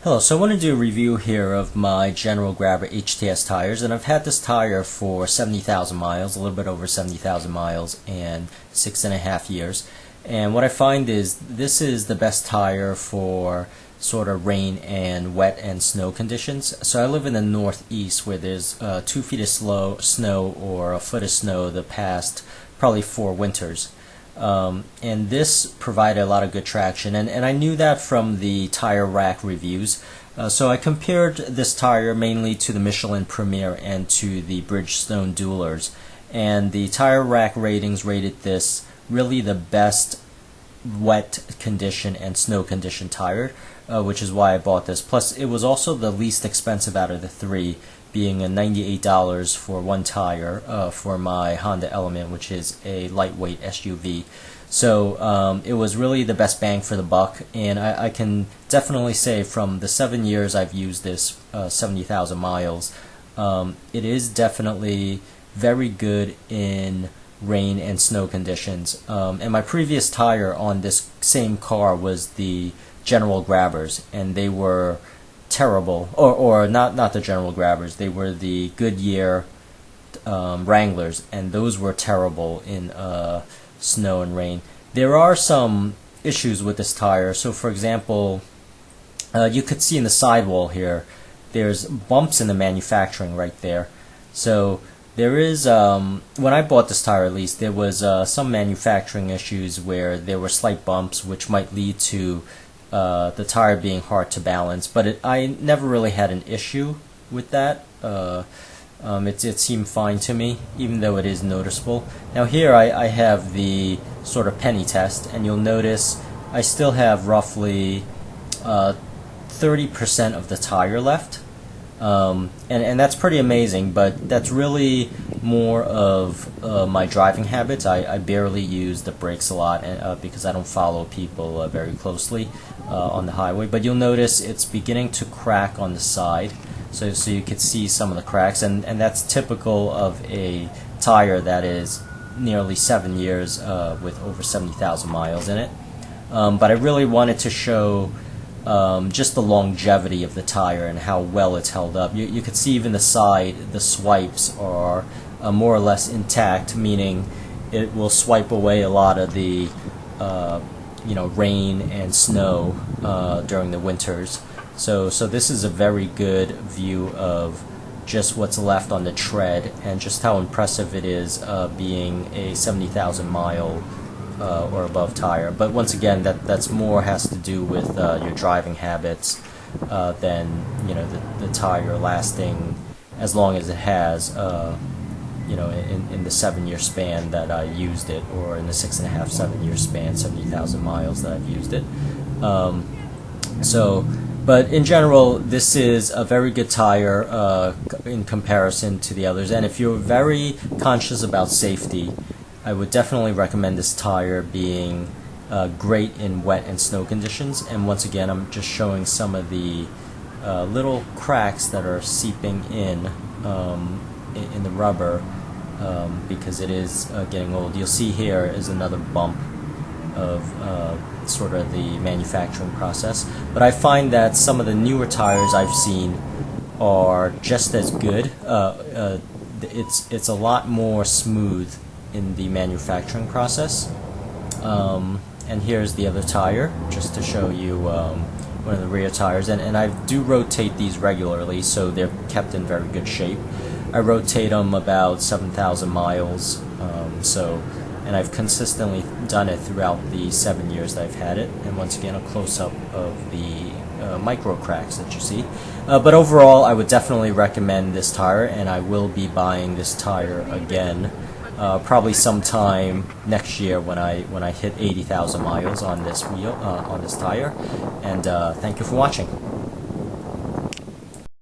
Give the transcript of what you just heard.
Hello, so I want to do a review here of my General Grabber HTS tires, and I've had this tire for 70,000 miles, a little bit over 70,000 miles, and 6.5 years. And what I find is this is the best tire for sort of rain and wet and snow conditions. So I live in the northeast where there's 2 feet of snow or a foot of snow the past probably 4 winters. And this provided a lot of good traction, and I knew that from the tire rack reviews. So I compared this tire mainly to the Michelin Premier and to the Bridgestone Duelers, and the tire rack ratings rated this really the best wet condition and snow condition tire, which is why I bought this. Plus it was also the least expensive out of the three, being a $98 for one tire for my Honda Element, which is a lightweight SUV. So it was really the best bang for the buck, and I can definitely say from the 7 years I've used this, 70,000 miles, it is definitely very good in rain and snow conditions. And my previous tire on this same car was the General Grabbers, and they were terrible, or not the General Grabbers, they were the Goodyear Wranglers, and those were terrible in snow and rain. There are some issues with this tire. So for example, you could see in the sidewall here, there's bumps in the manufacturing right there. So there is, when I bought this tire at least, there was some manufacturing issues where there were slight bumps which might lead to the tire being hard to balance, but I never really had an issue with that. It seemed fine to me, even though it is noticeable. Now here I have the sort of penny test, and you'll notice I still have roughly 30% of the tire left. And that's pretty amazing, but that's really more of my driving habits. I barely use the brakes a lot because I don't follow people very closely on the highway. But you'll notice it's beginning to crack on the side, so you could see some of the cracks, and that's typical of a tire that is nearly 7 years with over 70,000 miles in it. But I really wanted to show just the longevity of the tire and how well it's held up. You could see even the side, the swipes are more or less intact, meaning it will swipe away a lot of the rain and snow during the winters. So this is a very good view of just what's left on the tread and just how impressive it is being a 70,000 mile or above tire. But once again, that's more has to do with your driving habits than the tire lasting as long as it has in the 7-year span that I used it, or in the 6.5, 7-year span, 70,000 miles that I've used it. But in general, this is a very good tire in comparison to the others, and if you're very conscious about safety, I would definitely recommend this tire being great in wet and snow conditions. And once again, I'm just showing some of the little cracks that are seeping in the rubber because it is getting old. You'll see here is another bump of sort of the manufacturing process. But I find that some of the newer tires I've seen are just as good. It's a lot more smooth in the manufacturing process. And here's the other tire, just to show you one of the rear tires, and I do rotate these regularly, so they're kept in very good shape. I rotate them about 7,000 miles, and I've consistently done it throughout the 7 years that I've had it. And once again, a close-up of the micro cracks that you see. But overall, I would definitely recommend this tire, and I will be buying this tire again probably sometime next year when I hit 80,000 miles on this wheel, on this tire. And thank you for watching.